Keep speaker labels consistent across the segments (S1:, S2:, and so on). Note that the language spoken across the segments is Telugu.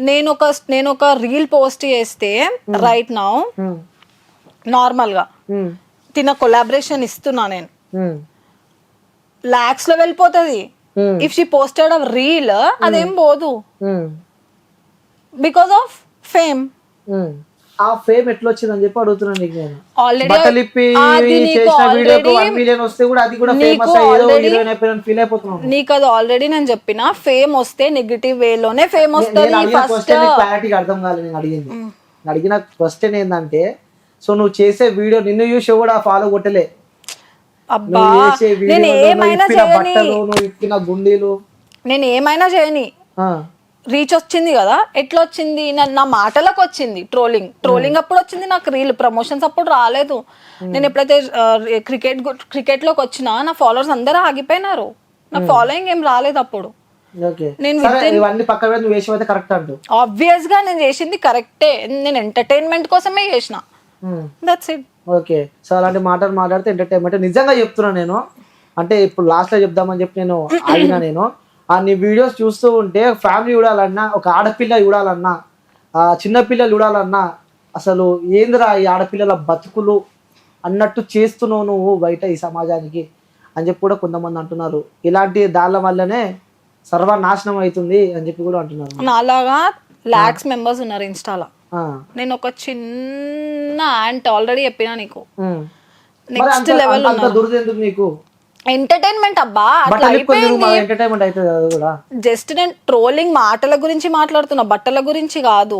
S1: నేను ఒక రీల్ పోస్ట్ చేస్తే రైట్ నౌ నార్మల్ గా తిన కొలాబరేషన్ ఇస్తున్నా నేను లాక్స్ లో వెళ్ళిపోతుంది. If she posted a reel అదేం పోదు బికాస్ ఆఫ్ ఫేమ్.
S2: ఆ ఫేమ్ ఎట్లా వచ్చిందని చెప్పి అడుగుతున్నాను నీకు నేను.
S1: ఆల్రెడీ
S2: బట్టలు ఇప్పి చేసిన వీడియోకి 1 మిలియన్ వస్తే కూడా అది కూడా ఫేమస్ అయ్యేదో హీరోయిన్ అయిపోయిన ఫీల్ అయిపోతున్నాను.
S1: నీకు అది ఆల్రెడీ నేను చెప్పిన ఫేమ్ వస్తే నెగటివ్ వేలోనే ఫేమ్ వస్తుంది. ఫస్ట్
S2: క్లారిటీగా అర్థం కాలేదు నేను అడిగింది. అడిగిన క్వశ్చన్ ఏంటంటే సో నువ్వు చేసే వీడియో నిన్ను చూసి కూడా ఫాలో కొట్టలే.
S1: అబ్బా నేను ఏమైనా చేయని,
S2: నువ్వు ఇప్పిన గుండీలు
S1: నేను ఏమైనా చేయని రీచ్ వచ్చింది కదా. ఎట్లా వచ్చింది? నా మాటలకు వచ్చింది. ట్రోలింగ్ అప్పుడు వచ్చింది నాకు, రీల్ ప్రమోషన్స్ అప్పుడు రాలేదు. నేను ఎప్పుడైతే క్రికెట్ లోకి వచ్చినా నా ఫాలోవర్స్ అందరూ ఆగిపోయినారు. నా ఫాలోయింగ్ ఏం రాలేదు అప్పుడు. ఆబ్వియస్ గా నేను చేసింది కరెక్టే. నేను ఎంటర్టైన్మెంట్ కోసమే చేసిన. That's it.
S2: ఓకే, సో అలాంటి మాటలు మాట్లాడితే ఎంటర్టైన్మెంట్. నిజంగా చెప్తున్నా నేను, అంటే ఇప్పుడు లాస్ట్ లో చెప్దామని చెప్పి నేను ఆగినా. నేను నీ వీడియోస్ చూస్తూ ఉంటే ఫ్యామిలీ చూడాలన్నా, ఒక ఆడపిల్ల చూడాలన్నా, చిన్నపిల్లలు చూడాలన్నా అసలు ఏందిరా ఈ ఆడపిల్లల బతుకులు అన్నట్టు చేస్తున్నావు నువ్వు బయట ఈ సమాజానికి అని చెప్పి కూడా కొంతమంది అంటున్నారు. ఇలాంటి దాళ్ళ వల్లనే సర్వనాశనం అవుతుంది అని చెప్పి కూడా అంటున్నారు.
S1: నాలాగా లాక్స్ మెంబర్స్ ఉన్నారు ఇన్స్టాలో. నేను ఒక చిన్న యాంట్ ఆల్రెడీ చెప్పినా నీకు. నెక్స్ట్ లెవెల్
S2: నీకు
S1: ఎంటర్టైన్మెంట్ అబ్బా, జస్ట్ నేను ట్రోలింగ్ మాటల గురించి మాట్లాడుతున్నా, బట్టల గురించి కాదు.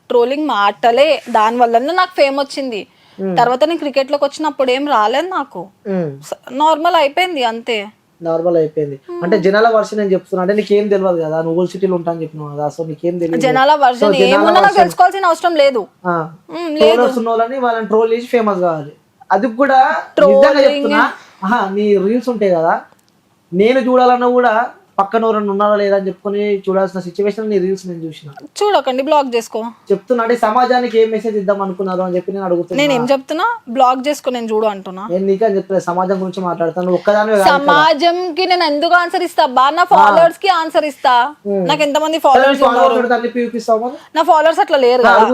S1: ట్రోలింగ్ మాటలే, దాని వల్ల నాకు ఫేమ్ వచ్చింది. తర్వాత నేను క్రికెట్ లోకి వచ్చినప్పుడు ఏం రాలేదు నాకు, నార్మల్ అయిపోయింది అంతే.
S2: నార్మల్ అయిపోయింది అంటే జనాల వర్షన్ నేను చెప్తున్నా. అంటే నీకేం తెలియదు కదా, నువ్వు సిటీలో ఉంటా అని చెప్పినావు కదా, సో నీకేం తెలియదు.
S1: జనాల వర్షన్ ఏమున్నా నాకు తెలుసుకోవాల్సిన అవసరం లేదు.
S2: వాళ్ళని ట్రోల్ చేసి ఫేమస్ కావాలి. అది కూడా చెప్తున్నా. నీ రీల్స్ ఉంటాయి కదా, నేను చూడాలన్నా కూడా పక్కన ఎవరన్నా ఉన్నారా లేదా అని చెప్పుకొని చూడాల్సిన సిచ్యువేషన్ నీ రీల్స్ నేను చూసిన.
S1: చూడకండి, బ్లాక్ చేసుకో చెప్తున్నా.
S2: అంటే సమాజానికి ఏం మెసేజ్ ఇద్దాం అనుకున్నారు అని చెప్పి నేను అడుగుతున్నా.
S1: నేను ఏం చెప్తున్నా? బ్లాక్ చేసుకో, నేను చూడు అంటున్నా.
S2: నేను నీకే చెప్తాను, సమాజం గురించి మాట్లాడతాను. ఒక్కదాని
S1: సమాజంకి నేను ఎందుకు ఆన్సర్ ఇస్తా బా? నా ఫాలోవర్స్ కి ఆన్సర్ ఇస్తా. నాకు ఎంత మంది ఫాలోవర్స్
S2: చూపిస్తావు?
S1: నా ఫాలోవర్స్ అట్లా లేరు కదా.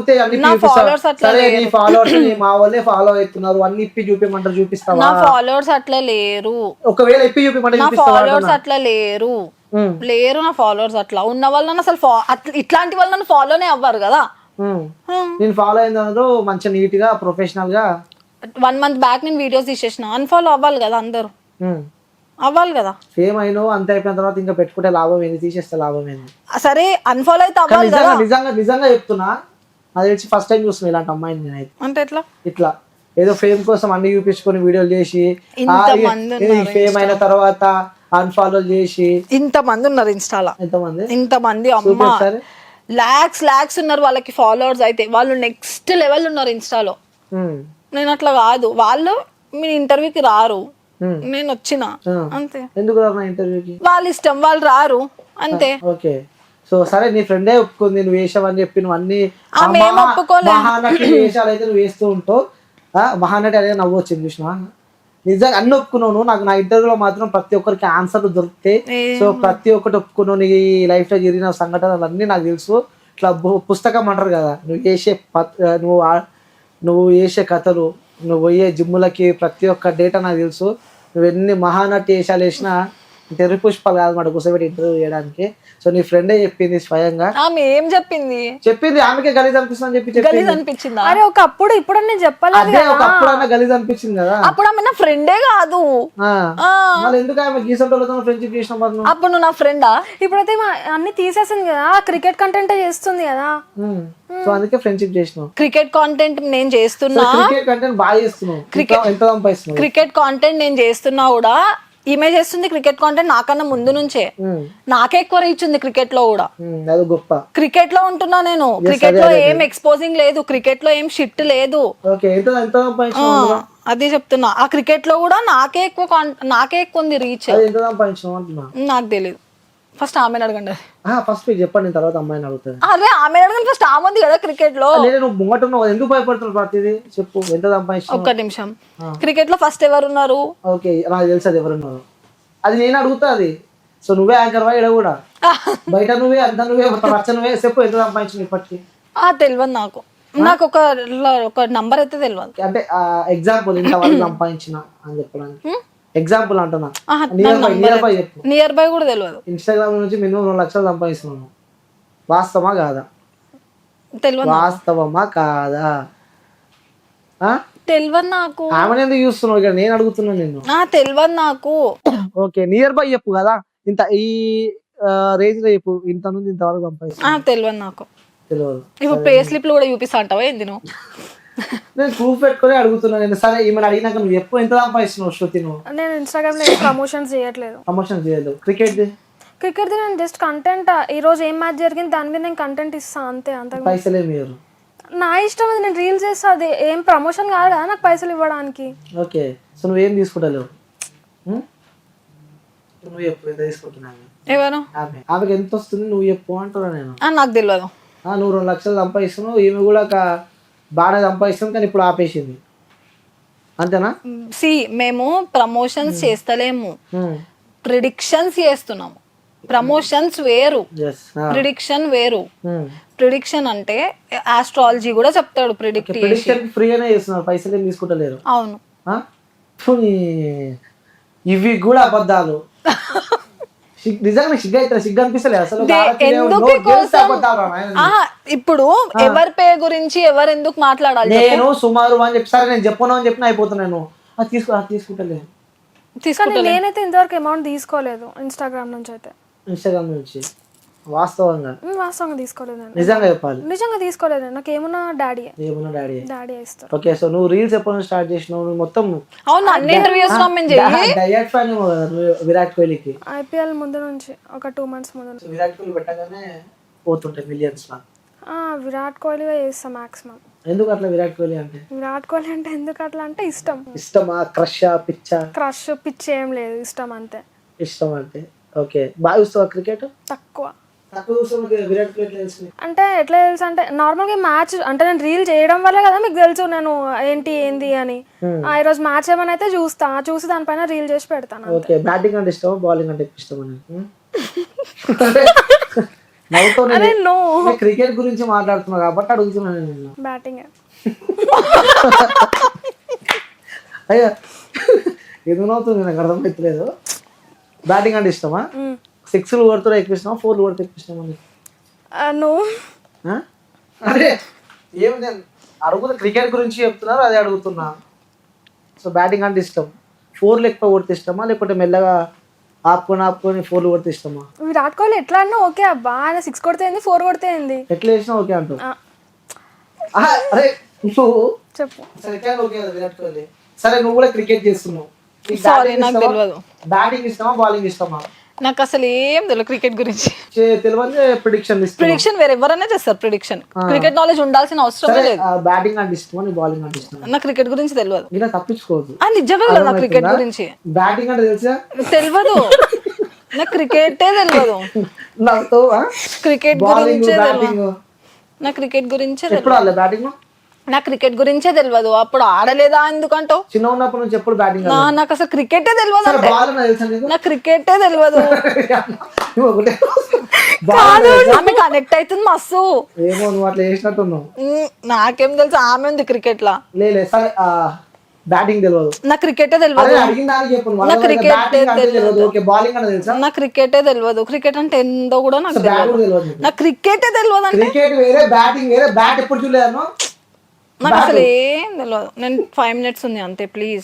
S1: నా ఫాలోవర్స్ అట్లా లేరు.
S2: మా వాళ్ళే ఫాలో అవుతున్నారు, అన్ని ఇప్పి చూపించమంటారు, చూపిస్తావా?
S1: నా ఫాలోవర్స్ అట్లా లేరు.
S2: ఒకవేళ ఇప్పి చూపించమంటే
S1: నా ఫాలోవర్స్ అట్లా లేరు. నా ఫాలోవర్స్ అట్లా ఉన్న వాళ్ళని అసలు ఇట్లాంటి వాళ్ళని ఫాలోనే అవ్వరు కదా.
S2: నేను ఫాలో అయిన మంచిగా నీట్ గా ప్రొఫెషనల్ గా
S1: 1 month బ్యాక్ నేను వీడియోస్ తీసేసిన. అన్ఫాలో అవ్వాలి కదా, అందరూ అవ్వాలి కదా.
S2: ఫేమ్ అయినో అంత అయిపోయిన తర్వాత ఇంకా పెట్టుకుంటే లాభం ఏంది, తీసేస్తే లాభం ఏంది?
S1: సరే అన్ఫాలో అయితే అవ్వాలి కదా.
S2: నిజంగా చెప్తున్నా, అది తెలిసి ఫస్ట్ టైం చూస్తున్నా ఇలాంటి అమ్మాయిని నేనైతే.
S1: అంటే ఇట్లా
S2: ఏదో ఫేమ్ కోసం అన్ని చూపించుకొని వీడియోలు చేసి ఫేమ్ అయిన తర్వాత అన్ఫాలో చేసి
S1: ఇంతమంది ఉన్నారు ఇన్స్టాలో. ఇంతమంది అమ్మ లాక్స్ ఉన్నారు వాళ్ళకి ఫాలోవర్స్. అయితే వాళ్ళు నెక్స్ట్ లెవెల్ ఉన్నారు ఇన్స్టాలో. నేను అట్లా కాదు. వాళ్ళు మీ ఇంటర్వ్యూకి రారు, నేను వచ్చిన అంతే.
S2: ఎందుకు ఇంటర్వ్యూకి?
S1: వాళ్ళ ఇష్టం, వాళ్ళు రారు అంతే.
S2: ఓకే, సో సరే నీ ఫ్రెండే ఒప్పుకుంది నువ్వు వేసావని చెప్పి. నువ్వు అన్ని మహానటి వేషాలు అయితే నువ్వు వేస్తూ ఉంటావు. మహానటి అనేది నవ్వు వచ్చింది చూసినా. నిజంగా అన్ని ఒప్పుకున్నావు. నాకు నా ఇంటర్వ్యూలో మాత్రం ప్రతి ఒక్కరికి ఆన్సర్లు దొరికితే, సో ప్రతి ఒక్కటి ఒప్పుకున్నావు. నీ లైఫ్ లో జరిగిన సంఘటనలు అన్ని నాకు తెలుసు. ఇట్లా పుస్తకం అంటారు కదా, నువ్వు వేసే కథలు, నువ్వు పోయే జిమ్ములకి ప్రతి ఒక్క డేటా నాకు తెలుసు. నువ్వు ఎన్ని మహానటి వేషాలు వేసినా తెరి పుష్పాలు కాదన్నమాట కూర్చోబెట్టి ఇంటర్వ్యూ చేయడానికి. సో నీ ఫ్రెండే చెప్పింది స్వయంగా.
S1: ఏం చెప్పింది?
S2: ఆమెకే గలీజ్ అనిపిస్తుంది అని
S1: చెప్పి అనిపించింది. అరే ఒకప్పుడు ఇప్పుడు నేను చెప్పలేదు,
S2: ఒకప్పుడు గలీజ్ అనిపించింది కదా.
S1: అప్పుడు ఆమె నా ఫ్రెండే కాదు.
S2: ఎందుకు ఆమె గీసంటోళ్ళతో ఫ్రెండ్షిప్ చేసిన?
S1: అప్పుడు నువ్వు నా ఫ్రెండా? ఇప్పుడైతే అన్ని తీసేసింది కదా, క్రికెట్ కంటెంట్ చేస్తుంది కదా.
S2: సో అందుకే ఫ్రెండ్షిప్ చేసినావు.
S1: క్రికెట్ కాంటెంట్ నేను చేస్తున్నా,
S2: క్రికెట్ కంటెంట్ బాగా చేస్తున్నావు.
S1: క్రికెట్ కాంటెంట్ నేను చేస్తున్నా కూడా ఈమె చేస్తుంది. క్రికెట్ కాంటెంట్ నాకన్నా ముందు నుంచే, నాకే ఎక్కువ రీచ్ ఉంది క్రికెట్ లో కూడా. క్రికెట్ లో ఉంటున్నా నేను. క్రికెట్ లో ఏం ఎక్స్పోజింగ్ లేదు, క్రికెట్ లో ఏం షిట్ లేదు. అది చెప్తున్నా. ఆ క్రికెట్ లో కూడా నాకే ఎక్కువ ఉంది రీచ్. నాకు తెలియదు. ఫస్ట్ ఆమెను అడగండి.
S2: ఫస్ట్ చెప్పండి, తర్వాత అమ్మాయిని అడుగుతాను.
S1: అదే ఆమె అడగండి, ఫస్ట్ ఆమె ఉంది కదా క్రికెట్ లో.
S2: ఎందుకు భయపడుతున్నావు ప్రతిదీ? చెప్పు, ఎంత సంపాదించు.
S1: ఒక్క నిమిషం. క్రికెట్ లో ఫస్ట్ ఎవరున్నారు?
S2: ఓకే, నాకు తెలుసు అది ఎవరున్నారు. అది నేను అడుగుతా. అది సో నువ్వే యాంకర్ వా ఇక్కడ కూడా బయట నువ్వే అంతా నువ్వే మొత్తం రచ్చ నువ్వే చెప్పు ఎంత సంపాదించిన ఇప్పటికి
S1: తెలియదు నాకు నాకు ఒక నంబర్ అయితే తెలియదు.
S2: అంటే ఎగ్జాంపుల్ ఇంతవరకు సంపాదించిన అని చెప్పడానికి ఎగ్జాంపుల్ అంటున్నా.
S1: నియర్ బై కూడా తెలియదు.
S2: ఇన్స్టాగ్రామ్ నుంచి మినిమం 2 లక్షలు సంపాదిస్తున్నాను. వాస్తవమా కాదా?
S1: తెలియదు.
S2: వాస్తవమా కాదా?
S1: తెలియదు నాకు.
S2: ఆమెను ఎందుకు చూస్తున్నావు ఇక్కడ? నేను అడుగుతున్నాను నిన్ను.
S1: తెలియదు నాకు.
S2: ఓకే నియర్ బై చెప్పు కదా, ఇంత ఈ రేంజ్ లో చెప్పు, ఇంత నుండి ఇంతవరకు సంపాదిస్తున్నా.
S1: తెలియదు నాకు.
S2: తెలియదు.
S1: ఇప్పుడు పే స్లిప్లు కూడా చూపిస్తా అంటావా ఏంది నువ్వు?
S2: నేను ప్రూఫ్ పెట్టుకుని అడుగుతున్నాను నేను. సరే ఈమెను అడిగినాక నువ్వు చెప్పు ఎంత సంపాదిస్తున్నావు శృతి నువ్వు?
S3: నేను ఇన్స్టాగ్రామ్ లో ప్రమోషన్స్ చేయట్లేదు.
S2: ప్రమోషన్ చేయలేదు. క్రికెట్
S3: నేను జస్ట్ కంటెంట్, ఈ రోజు ఏం మ్యాచ్ జరిగింది దాని మీద నేను కంటెంట్ ఇస్తా అంతే. అంత
S2: పైసలే మీరు
S3: నా ఇష్టం, అది నేను రీల్స్ చేస్తా, అది ఏం ప్రమోషన్ కాదు కదా నాకు పైసలు ఇవ్వడానికి.
S2: ఓకే సో నువ్వేం తీసుకుంటలేవు. నువ్వు చెప్పు ఎంత తీసుకుంటున్నాను.
S1: ఎవరు?
S2: ఆమెకి ఎంత వస్తుంది నువ్వు చెప్పు అంటున్నా నేను.
S1: నాకు తెలియదు.
S2: నువ్వు 2 లక్షలు సంపాదిస్తున్నావు, ఈమె కూడా బాగానే సంపాదిస్తుంది కానీ ఇప్పుడు ఆపేసింది అంతేనా?
S1: మేము ప్రమోషన్స్ చేస్తలేము, ప్రిడిక్షన్స్ చేస్తున్నాము. ప్రమోషన్స్ వేరు, ప్రిడిక్షన్ వేరు. ప్రిడిక్షన్ అంటే ఆస్ట్రాలజీ కూడా చెప్తాడు ప్రిడిక్ట్ చేసి.
S2: ఫ్రీగానే చేస్తున్నారు, పైసలు ఏం తీసుకుంటలేరు.
S1: అవును.
S2: ఇవి కూడా అబద్ధాలు. నిజంగా సిగ్గు అనిపిస్తలే అసలు.
S1: ఇప్పుడు ఎవరి పే గురించి ఎవరు ఎందుకు మాట్లాడాలి?
S2: నేను సుమారు అని చెప్పి సరే నేను చెప్పను అని చెప్పిన అయిపోతున్నాను. తీసుకుంటలేదు.
S3: నేనైతే ఇంతవరకు అమౌంట్ తీసుకోలేదు ఇన్స్టాగ్రామ్ నుంచి. అయితే
S2: ఇన్స్టాగ్రామ్ నుంచి వాస్తవంగా
S3: తీసుకోలేదు.
S2: నిజంగా చెప్పాలి,
S3: నిజంగా తీసుకోలేదు. నాకు ఏమన్నా డాడీ ఇస్తారు.
S2: ఓకే సో నువ్వు రీల్స్ ఎప్పుడు స్టార్ట్ చేసినావు? నువ్వు మొత్తం డయట్ ఫ్యాన్ విరాట్ కోహ్లీకి.
S3: ఐపీఎల్ ముందు నుంచి ఒక 2 months ముందు నుంచి
S2: విరాట్ కోహ్లీ పెట్టగానే పోతుంటాయి మిలియన్స్ లా.
S3: విరాట్ కోహ్లీ చేస్తాం మాక్సిమం.
S2: ఎందుకు అట్లా విరాట్ కోహ్లీ అంటే?
S3: ఎందుకు అట్లా అంటే
S2: ఇష్టమా?
S3: క్రష్ పిచ్ ఏం లేదు, ఇష్టం అంతే.
S2: ఇష్టం అంటే ఓకే. బాగా చూస్తావా క్రికెట్?
S3: తక్కువ
S2: విరాట్ కోహ్లీ తెలుసు
S3: అంటే ఎట్లా తెలుసు అంటే నార్మల్గా మ్యాచ్ అంటే నేను రీల్ చేయడం వల్ల కదా మీకు తెలుసు నేను ఏంది అని. ఈ రోజు మ్యాచ్ ఏమైనా అయితే చూసి దానిపైన రీల్ చేసి పెడతాను.
S2: ఓకే బ్యాటింగ్ అంటే ఇష్టమా బౌలింగ్ అంటే ఇష్టమా? క్రికెట్ గురించి మాట్లాడుతున్నా కాబట్టి అడుగుతున్నాను నేను.
S3: బ్యాటింగ్
S2: అయ్యా ఎదునవుతుంది నాకు అర్థమవుతలేదు. బ్యాటింగ్ అంటే ఇష్టమా? 6లు కొడుతున్నా ఎక్కువ ఇష్టమా 4లు కొడితే ఎక్కువ ఇష్టమా? అదే ఏమి నేను అడుగుతున్నా, క్రికెట్ గురించి చెప్తున్నారు అదే అడుగుతున్నా. సో బ్యాటింగ్ అంటే ఇష్టం. 4లు ఎక్కువ కొడితే ఇష్టమా లేకపోతే మెల్లగా ఆపుకొని 4లు కొడితే ఇష్టమా?
S3: విరాట్ కోహ్లీ ఎట్లా అన్నా ఓకే అబ్బా, ఆయన 6 కొడితే ఏంది 4 కొడితే ఏంది
S2: ఎట్లా చేసినా ఓకే అంటావు. అరే నువ్వు
S3: చెప్పు.
S2: విరాట్ కోహ్లీ సరే నువ్వు కూడా క్రికెట్ చేస్తున్నావు. బ్యాటింగ్ ఇష్టమా బౌలింగ్ ఇష్టమా?
S1: నాకు అసలు ఏం తెలియదు క్రికెట్ గురించి.
S2: తెలియదు. ప్రిడిక్షన్
S1: వేరే ఎవరైనా చేస్తారు. ప్రిడిక్షన్ క్రికెట్ నాలెడ్జ్ ఉండాల్సిన అవసరం లేదు.
S2: బ్యాటింగ్ అంటే ఇష్టమా బౌలింగ్ అంటే ఇష్టమా?
S1: నాకు క్రికెట్ గురించి తెలియదు.
S2: ఇలా తప్పించుకోవద్దు.
S1: నిజంగా నాకు క్రికెట్ గురించి
S2: బ్యాటింగ్ అంటే తెలుసా?
S1: తెలియదు. నాకు క్రికెటే తెలియదు. క్రికెట్ గురించే తెలియదు. నాకు క్రికెట్ గురించే తెలియదు.
S2: బ్యాటింగ్
S1: నాకు క్రికెట్ గురించే తెలియదు. అప్పుడు ఆడలేదా ఎందుకంటావు?
S2: చిన్న ఉన్నప్పటి నుంచి ఎప్పుడు బ్యాటింగ్?
S1: నాకు అసలు క్రికెటే తెలియదు. నాకు క్రికెటే తెలియదు. ఆమె కనెక్ట్ అవుతుంది మస్తు.
S2: ఏమో నువ్వు అట్లా చేసినట్టున్నావు.
S1: నాకేం తెలుసు ఆమె ఉంది క్రికెట్ లా.
S2: లేదు సరే బ్యాటింగ్ తెలియదు.
S1: నాకు క్రికెటే తెలియదు. నాకు క్రికెటే తెలియదు. నాకు క్రికెటే తెలియదు. క్రికెట్ అంటే ఏందో కూడా నాకు తెలియదు. నాకు క్రికెటే తెలియదు.
S2: క్రికెట్ వేరే బ్యాటింగ్ వేరే. బ్యాట్ ఎప్పుడు చూడలేదు.
S1: నాకు అసలు ఏం తెలియదు. నేను 5 minutes ఉంది అంతే ప్లీజ్.